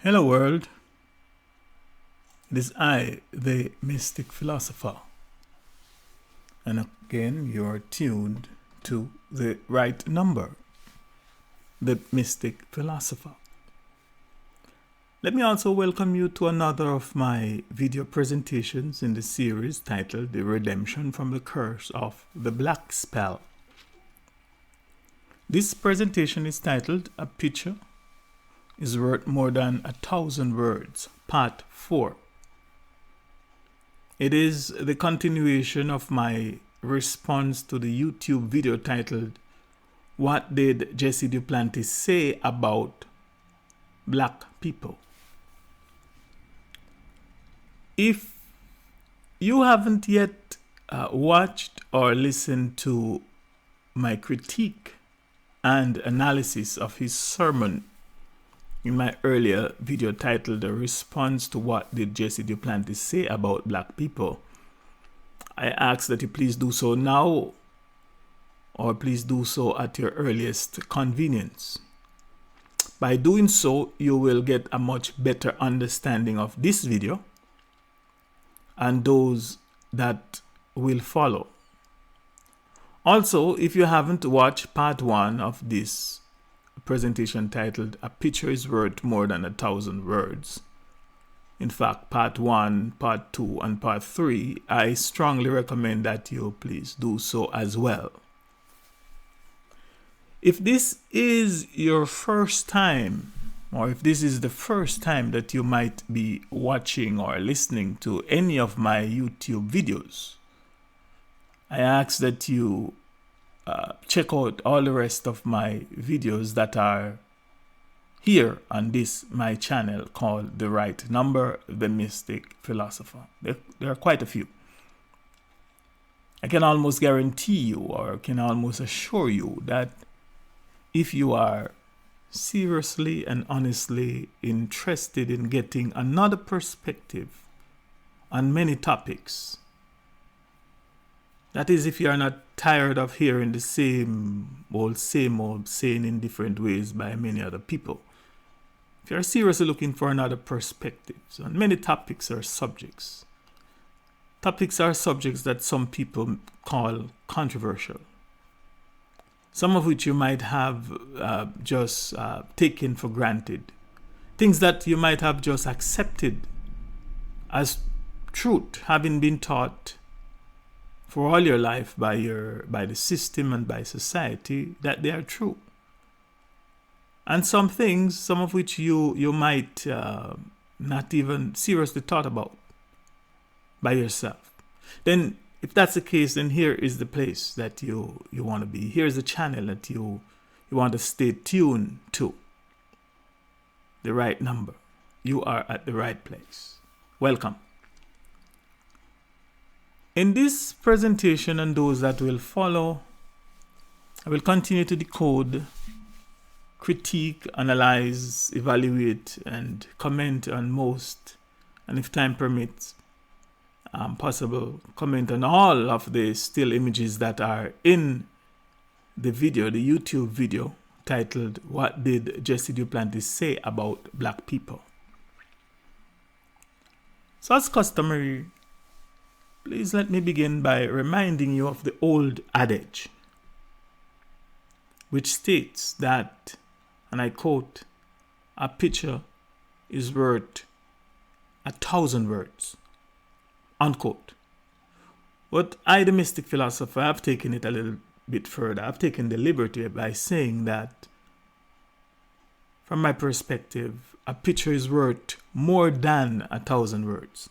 Hello world, it is I, the Mystic Philosopher, and again you are tuned to the right number, the Mystic Philosopher. Let me also welcome you to another of my video presentations in the series titled The Redemption from the Curse of the Black Spell. This presentation is titled A Picture is Worth More Than 1,000 Words, Part 4. It is the continuation of my response to the YouTube video titled, What Did Jesse Duplantis Say About Black People? If you haven't yet watched or listened to my critique and analysis of his sermon in my earlier video titled A Response to What Did Jesse Duplantis Say About Black People, I ask that you please do so now, or please do so at your earliest convenience. By doing so, you will get a much better understanding of this video and those that will follow. Also, if you haven't watched part 1 of this presentation titled A Picture is Worth More Than 1,000 Words, in fact, part 1, part 2, and part 3, I strongly recommend that you please do so as well. If this is your first time, or if this is the first time that you might be watching or listening to any of my YouTube videos, I ask that you check out all the rest of my videos that are here on this my channel called The Right Number, the Mystic Philosopher. There are quite a few. I can almost guarantee you, or can almost assure you, that if you are seriously and honestly interested in getting another perspective on many topics, that is, if you are not tired of hearing the same old saying in different ways by many other people, if you are seriously looking for another perspective on many topics or subjects, that some people call controversial, some of which you might have just taken for granted, things that you might have just accepted as truth, having been taught for all your life by the system and by society that they are true. And some things, some of which you might not even seriously thought about by yourself. Then if that's the case, then here is the place that you want to be. Here's the channel that you want to stay tuned to. The right number. You are at the right place. Welcome. In this presentation and those that will follow, I will continue to decode, critique, analyze, evaluate, and comment on most, and if time permits, possible, comment on all of the still images that are in the video, the YouTube video, titled, What Did Jesse Duplantis Say About Black People? So as customary, please let me begin by reminding you of the old adage, which states that, and I quote, a picture is worth 1,000 words, unquote. But I, the Mystic Philosopher, have taken it a little bit further. I've taken the liberty by saying that, from my perspective, a picture is worth more than 1,000 words.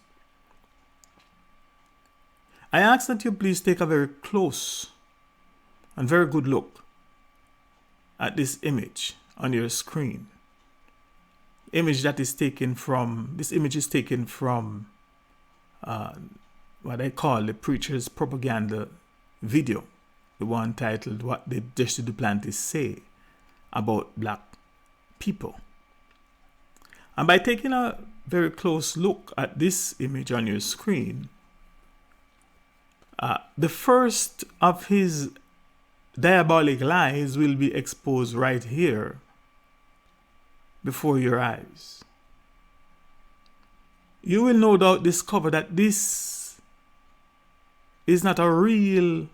I ask that you please take a very close and very good look at this image on your screen. This image is taken from what I call the preacher's propaganda video, the one titled, What Did Jesse Duplantis Say About Black People? And by taking a very close look at this image on your screen, the first of his diabolic lies will be exposed right here before your eyes. you will no doubt discover that this is not a real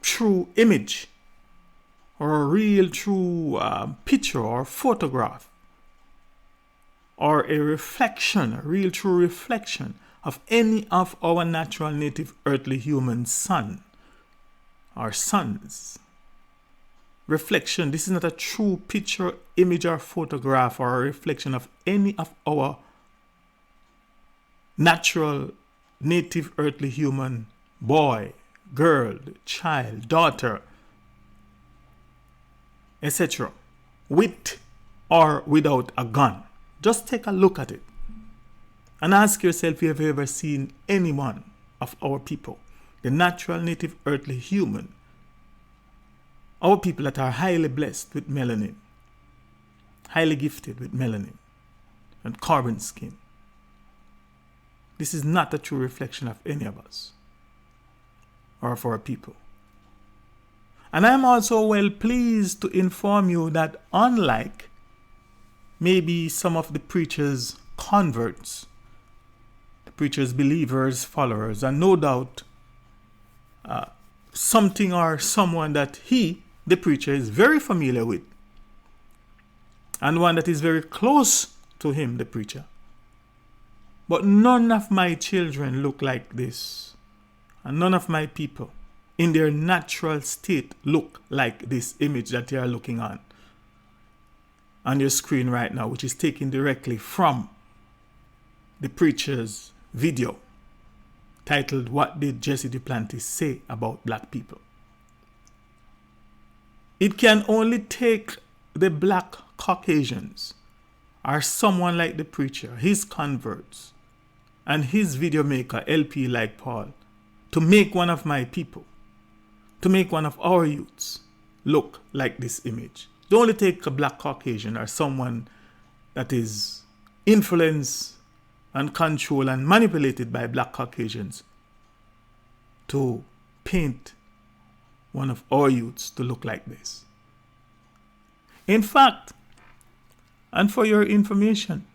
true image or a real true picture or photograph or a reflection, a real true reflection of any of our natural native earthly human son or sons. Reflection, this is not a true picture, image, or photograph or a reflection of any of our natural native earthly human boy, girl, child, daughter, etc. with or without a gun. Just take a look at it and ask yourself if you have ever seen anyone of our people, the natural native earthly human, our people that are highly blessed with melanin, highly gifted with melanin and carbon skin. This is not a true reflection of any of us or of our people. And I am also well pleased to inform you that unlike maybe some of the preachers' converts, the preachers' believers, followers, and no doubt something or someone that he, the preacher, is very familiar with, and one that is very close to him, the preacher. But none of my children look like this, and none of my people in their natural state look like this image that you are looking on your screen right now, which is taken directly from the preacher's video titled, "What Did Jesse Duplantis Say About Black People?" It can only take the black Caucasians or someone like the preacher, his converts, and his video maker, LP like Paul, to make one of my people, to make one of our youths look like this image. It only take a black Caucasian or someone that is influenced and controlled and manipulated by black Caucasians to paint one of our youths to look like this. In fact, and for your information,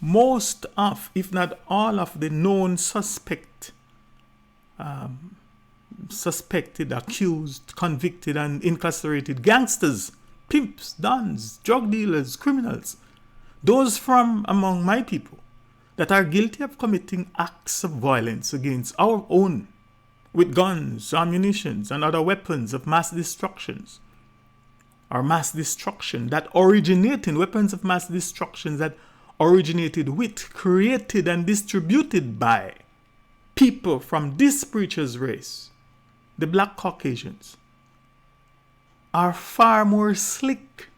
most of, if not all of the known suspected, accused, convicted, and incarcerated gangsters, pimps, dons, drug dealers, criminals, those from among my people that are guilty of committing acts of violence against our own with guns, ammunitions, and other weapons of mass destructions, or mass destruction that originated, weapons of mass destruction that originated with, created, and distributed by people from this preacher's race, the black Caucasians, are far more slick,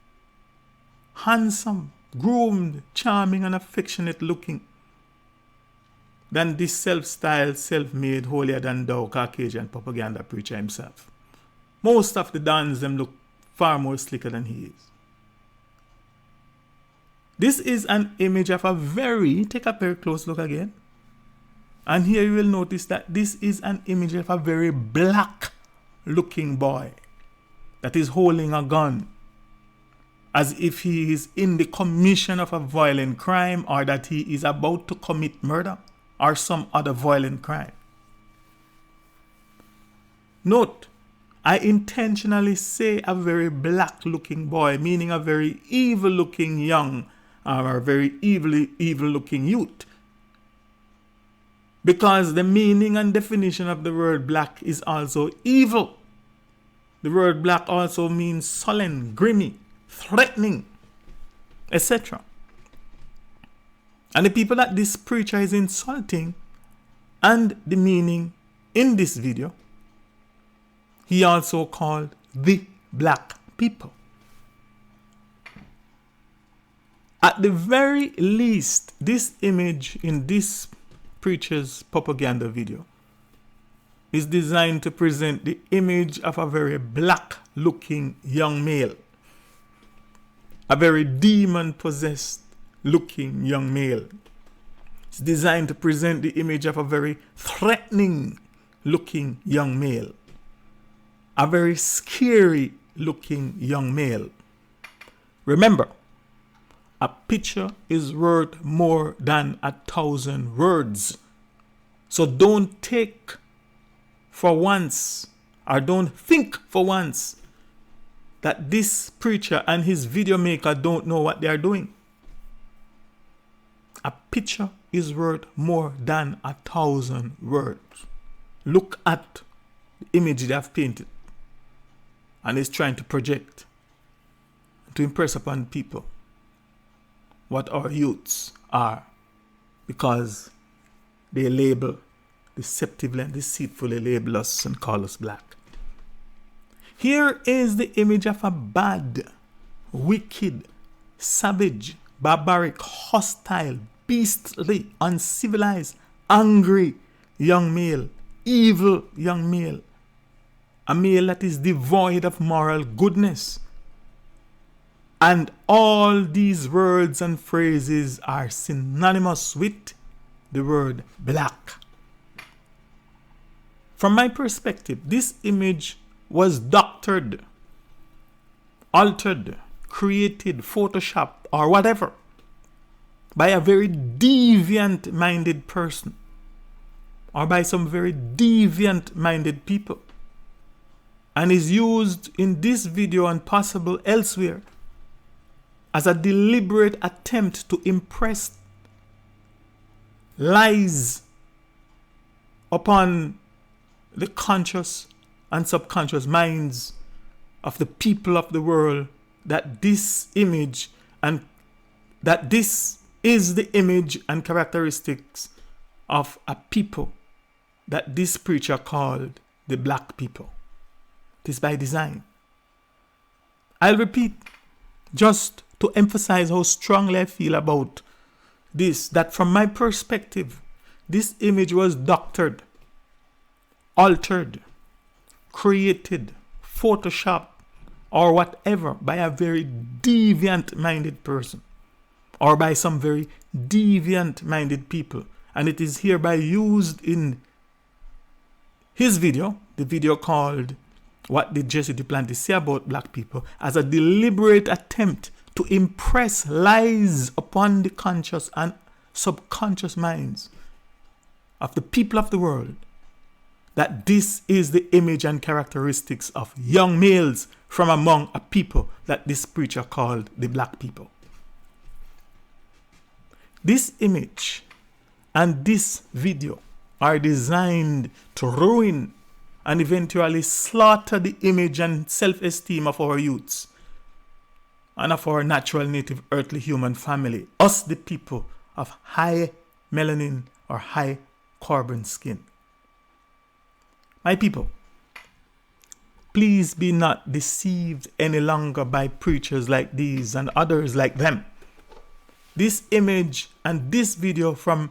handsome, groomed, charming, and affectionate looking than this self-styled, self-made, holier-than-thou Caucasian propaganda preacher himself. Most of the dons them look far more slicker than he is. This is an image of a take a very close look again. And here you will notice that this is an image of a very black looking boy that is holding a gun as if he is in the commission of a violent crime or that he is about to commit murder or some other violent crime. Note, I intentionally say a very black looking boy, meaning a very evil looking young or a very evil looking youth. Because the meaning and definition of the word black is also evil. The word black also means sullen, grimy, threatening, etc. And the people that this preacher is insulting, and the meaning in this video, he also called the black people. At the very least, this image in this preacher's propaganda video is designed to present the image of a very black looking young male, a very demon possessed looking young male. It's designed to present the image of a very threatening looking young male, a very scary looking young male. Remember, A picture is worth more than 1,000 words. So don't take for once, or don't think for once, that this preacher and his video maker don't know what they are doing. A picture is worth more than 1,000 words. Look at the image they have painted and is trying to project, to impress upon people what our youths are, because they label, deceptively and deceitfully label us and call us black. Here is the image of a bad, wicked, savage, barbaric, hostile, beastly, uncivilized, angry young male, evil young male. A male that is devoid of moral goodness. And all these words and phrases are synonymous with the word black. From my perspective, this image was doctored, altered, created, photoshopped, or whatever by a very deviant-minded person, or by some very deviant-minded people, and is used in this video and possible elsewhere as a deliberate attempt to impress lies upon the conscious and subconscious minds of the people of the world, that this image and that this is the image and characteristics of a people that this preacher called the black people. It is by design. I'll repeat, just to emphasize how strongly I feel about this, that from my perspective, this image was doctored, altered, created, photoshopped, or whatever by a very deviant-minded person, or by some very deviant-minded people. And it is hereby used in his video, the video called "What Did Jesse Duplantis Say About Black People?" as a deliberate attempt to impress lies upon the conscious and subconscious minds of the people of the world, that this is the image and characteristics of young males from among a people that this preacher called the black people. This image and this video are designed to ruin and eventually slaughter the image and self-esteem of our youths and of our natural native earthly human family, us the people of high melanin or high carbon skin. My people, please be not deceived any longer by preachers like these and others like them. This image and this video from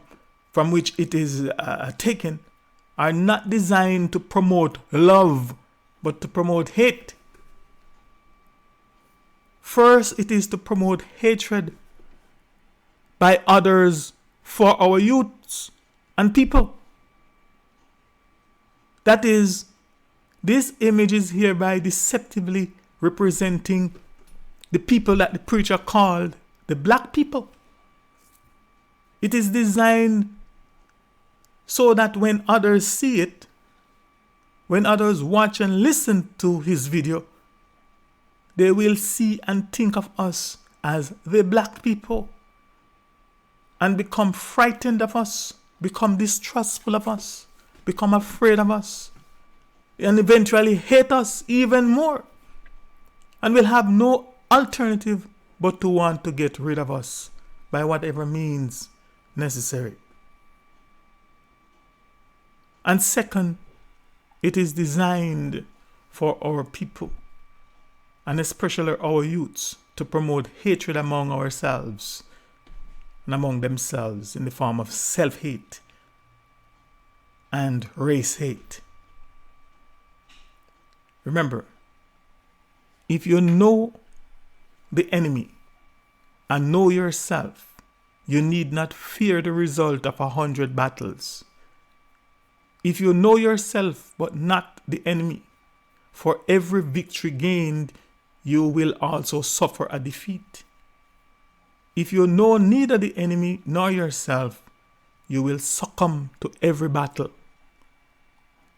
which it is taken are not designed to promote love, but to promote hate. First, it is to promote hatred by others for our youths and people. That is, this image is hereby deceptively representing the people that the preacher called the black people. It is designed so that when others see it, when others watch and listen to his video, they will see and think of us as the black people and become frightened of us, become distrustful of us, become afraid of us, and eventually hate us even more, and will have no alternative but to want to get rid of us by whatever means necessary. And second, it is designed for our people, and especially our youths, to promote hatred among ourselves and among themselves in the form of self-hate and race hate. Remember, if you know the enemy and know yourself, you need not fear the result of 100 battles. If you know yourself but not the enemy, for every victory gained, you will also suffer a defeat. If you know neither the enemy nor yourself, you will succumb to every battle.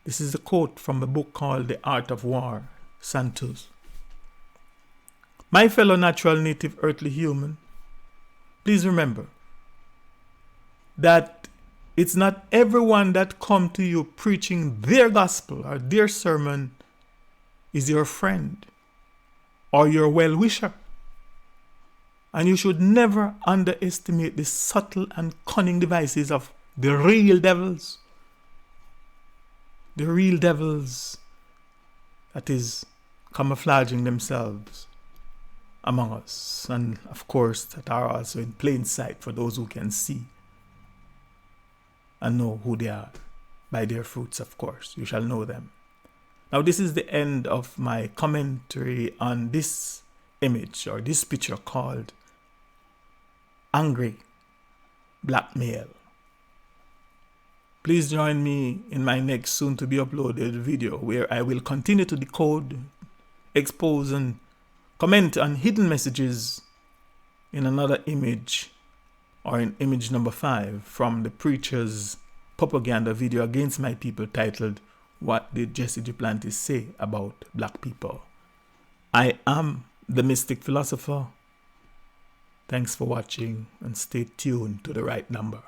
This is a quote from a book called The Art of War, Santos. My fellow natural, native, earthly human, please remember that it's not everyone that come to you preaching their gospel or their sermon is your friend or your well-wisher. And you should never underestimate the subtle and cunning devices of the real devils. The real devils, that is, camouflaging themselves among us. And of course, that are also in plain sight for those who can see and know who they are. By their fruits, of course, you shall know them. Now, this is the end of my commentary on this image or this picture called Angry Black Male. Please join me in my next soon to be uploaded video where I will continue to decode, expose, and comment on hidden messages in another image, or in image number 5 from the preacher's propaganda video against my people titled, What Did Jesse Duplantis Say About Black People? I am the Mystic Philosopher. Thanks for watching and stay tuned to the right number.